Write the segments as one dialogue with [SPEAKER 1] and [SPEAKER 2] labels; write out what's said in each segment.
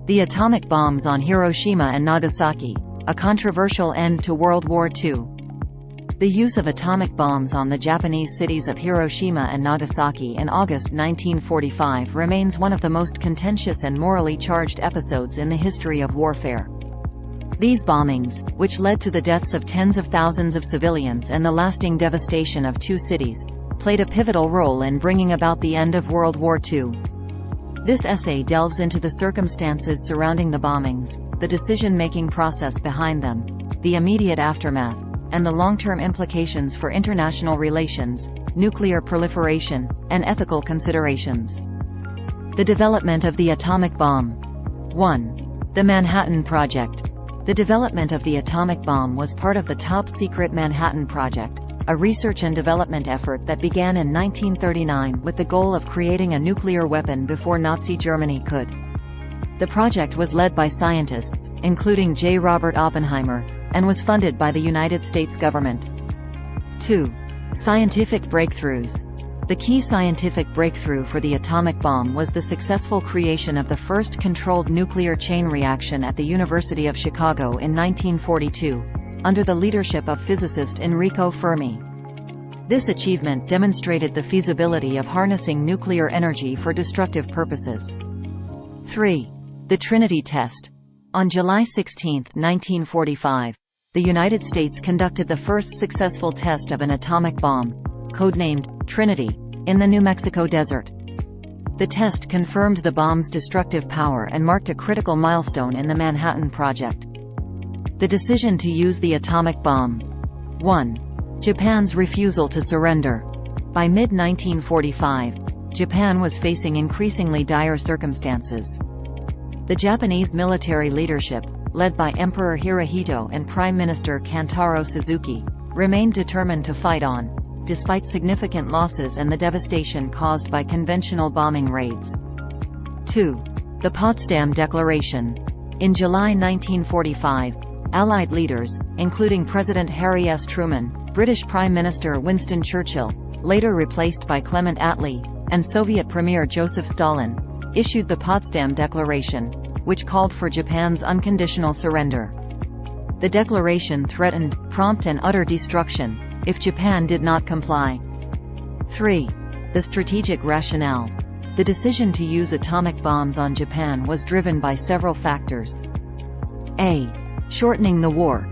[SPEAKER 1] The atomic bombs on Hiroshima and Nagasaki, a controversial end to World War II. The use of atomic bombs on the Japanese cities of Hiroshima and Nagasaki in August 1945 remains one of the most contentious and morally charged episodes in the history of warfare. These bombings, which led to the deaths of tens of thousands of civilians and the lasting devastation of two cities, played a pivotal role in bringing about the end of World War II. This essay delves into the circumstances surrounding the bombings, the decision-making process behind them, the immediate aftermath, and the long-term implications for international relations, nuclear proliferation, and ethical considerations. The development of the atomic bomb. 1. The Manhattan Project. The development of the atomic bomb was part of the top-secret Manhattan Project, a research and development effort that began in 1939 with the goal of creating a nuclear weapon before Nazi Germany could. The project was led by scientists, including J. Robert Oppenheimer, and was funded by the United States government. 2. Scientific breakthroughs. The key scientific breakthrough for the atomic bomb was the successful creation of the first controlled nuclear chain reaction at the University of Chicago in 1942, under the leadership of physicist Enrico Fermi. This achievement demonstrated the feasibility of harnessing nuclear energy for destructive purposes. 3. The Trinity Test. On July 16, 1945, the United States conducted the first successful test of an atomic bomb, codenamed Trinity, in the New Mexico desert. The test confirmed the bomb's destructive power and marked a critical milestone in the Manhattan Project. The decision to use the atomic bomb. 1. Japan's refusal to surrender. By mid-1945, Japan was facing increasingly dire circumstances. The Japanese military leadership, led by Emperor Hirohito and Prime Minister Kantaro Suzuki, remained determined to fight on, despite significant losses and the devastation caused by conventional bombing raids. 2. The Potsdam Declaration. In July 1945, Allied leaders, including President Harry S. Truman, British Prime Minister Winston Churchill, later replaced by Clement Attlee, and Soviet Premier Joseph Stalin, issued the Potsdam Declaration, which called for Japan's unconditional surrender. The declaration threatened prompt and utter destruction if Japan did not comply. 3. The strategic rationale. The decision to use atomic bombs on Japan was driven by several factors. A. Shortening the war.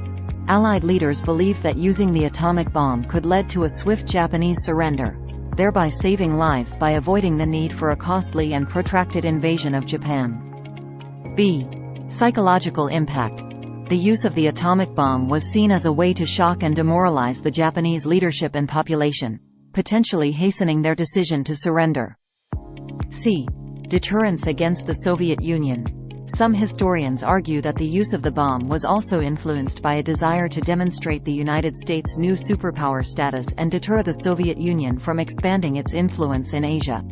[SPEAKER 1] Allied leaders believed that using the atomic bomb could lead to a swift Japanese surrender, thereby saving lives by avoiding the need for a costly and protracted invasion of Japan. B. Psychological impact. The use of the atomic bomb was seen as a way to shock and demoralize the Japanese leadership and population, potentially hastening their decision to surrender. C. Deterrence against the Soviet Union. Some historians argue that the use of the bomb was also influenced by a desire to demonstrate the United States' new superpower status and deter the Soviet Union from expanding its influence in Asia.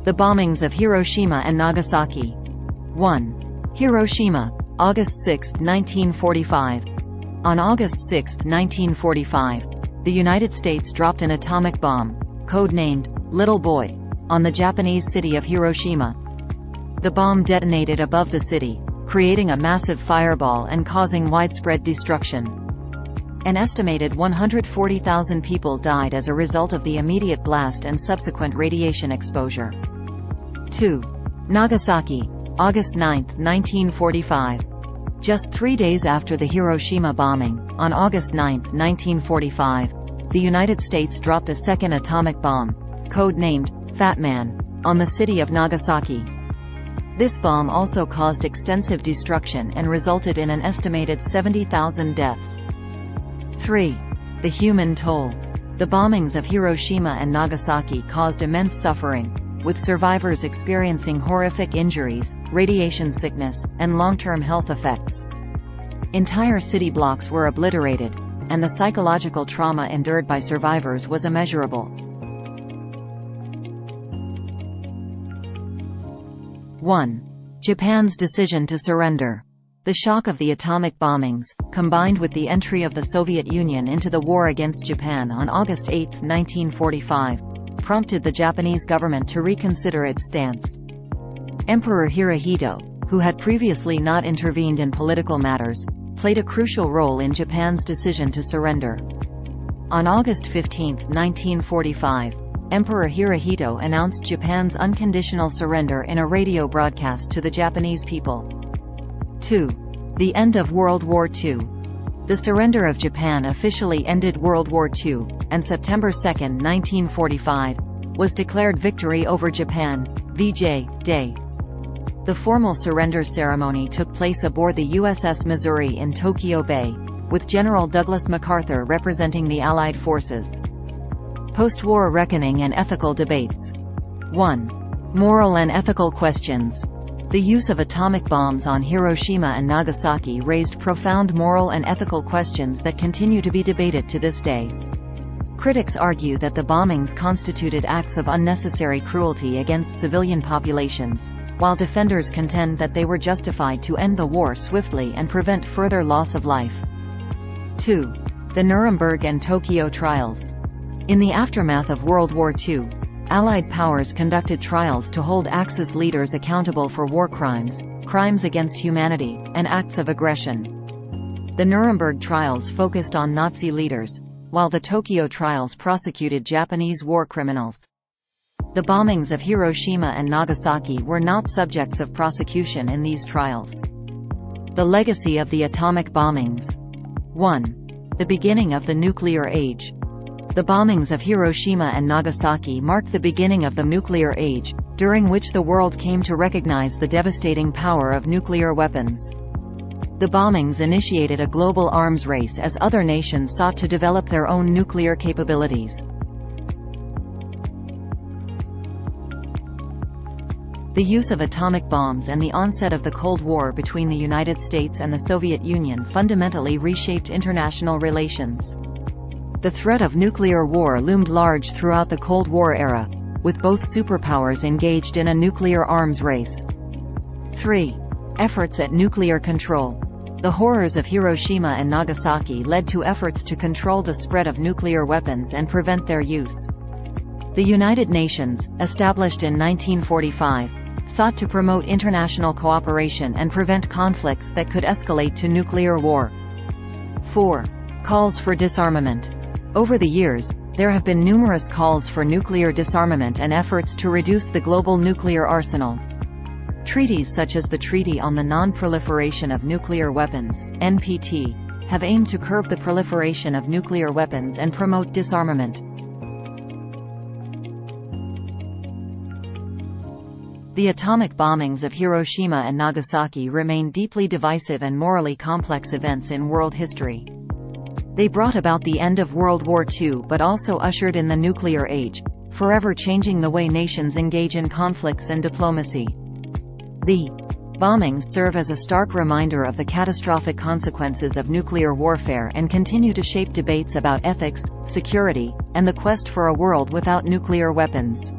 [SPEAKER 1] The bombings of Hiroshima and Nagasaki. 1. Hiroshima, August 6, 1945. On August 6, 1945, the United States dropped an atomic bomb, codenamed Little Boy, on the Japanese city of Hiroshima. The bomb detonated above the city, creating a massive fireball and causing widespread destruction. An estimated 140,000 people died as a result of the immediate blast and subsequent radiation exposure. 2. Nagasaki, August 9, 1945. Just 3 days after the Hiroshima bombing, on August 9, 1945, the United States dropped a second atomic bomb, codenamed Fat Man, on the city of Nagasaki. This bomb also caused extensive destruction and resulted in an estimated 70,000 deaths. 3. The human toll. The bombings of Hiroshima and Nagasaki caused immense suffering, with survivors experiencing horrific injuries, radiation sickness, and long-term health effects. Entire city blocks were obliterated, and the psychological trauma endured by survivors was immeasurable. 1. Japan's decision to surrender. The shock of the atomic bombings, combined with the entry of the Soviet Union into the war against Japan on August 8, 1945, prompted the Japanese government to reconsider its stance. Emperor Hirohito, who had previously not intervened in political matters, played a crucial role in Japan's decision to surrender. On August 15, 1945, Emperor Hirohito announced Japan's unconditional surrender in a radio broadcast to the Japanese people. 2. The end of World War II. The surrender of Japan officially ended World War II, and September 2, 1945, was declared victory over Japan, VJ Day. The formal surrender ceremony took place aboard the USS Missouri in Tokyo Bay, with General Douglas MacArthur representing the Allied forces. Post-war reckoning and ethical debates. 1. Moral and ethical questions. The use of atomic bombs on Hiroshima and Nagasaki raised profound moral and ethical questions that continue to be debated to this day. Critics argue that the bombings constituted acts of unnecessary cruelty against civilian populations, while defenders contend that they were justified to end the war swiftly and prevent further loss of life. 2. The Nuremberg and Tokyo trials. In the aftermath of World War II, Allied powers conducted trials to hold Axis leaders accountable for war crimes, crimes against humanity, and acts of aggression. The Nuremberg trials focused on Nazi leaders, while the Tokyo trials prosecuted Japanese war criminals. The bombings of Hiroshima and Nagasaki were not subjects of prosecution in these trials. The legacy of the atomic bombings. 1. The beginning of the nuclear age. The bombings of Hiroshima and Nagasaki marked the beginning of the nuclear age, during which the world came to recognize the devastating power of nuclear weapons. The bombings initiated a global arms race as other nations sought to develop their own nuclear capabilities. The use of atomic bombs and the onset of the Cold War between the United States and the Soviet Union fundamentally reshaped international relations. The threat of nuclear war loomed large throughout the Cold War era, with both superpowers engaged in a nuclear arms race. 3. Efforts at nuclear control. The horrors of Hiroshima and Nagasaki led to efforts to control the spread of nuclear weapons and prevent their use. The United Nations, established in 1945, sought to promote international cooperation and prevent conflicts that could escalate to nuclear war. 4. Calls for disarmament. Over the years, there have been numerous calls for nuclear disarmament and efforts to reduce the global nuclear arsenal. Treaties such as the Treaty on the Non-Proliferation of Nuclear Weapons (NPT) have aimed to curb the proliferation of nuclear weapons and promote disarmament. The atomic bombings of Hiroshima and Nagasaki remain deeply divisive and morally complex events in world history. They brought about the end of World War II but also ushered in the nuclear age, forever changing the way nations engage in conflicts and diplomacy. The bombings serve as a stark reminder of the catastrophic consequences of nuclear warfare and continue to shape debates about ethics, security, and the quest for a world without nuclear weapons.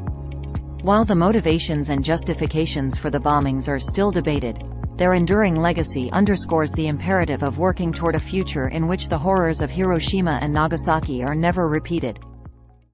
[SPEAKER 1] While the motivations and justifications for the bombings are still debated, their enduring legacy underscores the imperative of working toward a future in which the horrors of Hiroshima and Nagasaki are never repeated.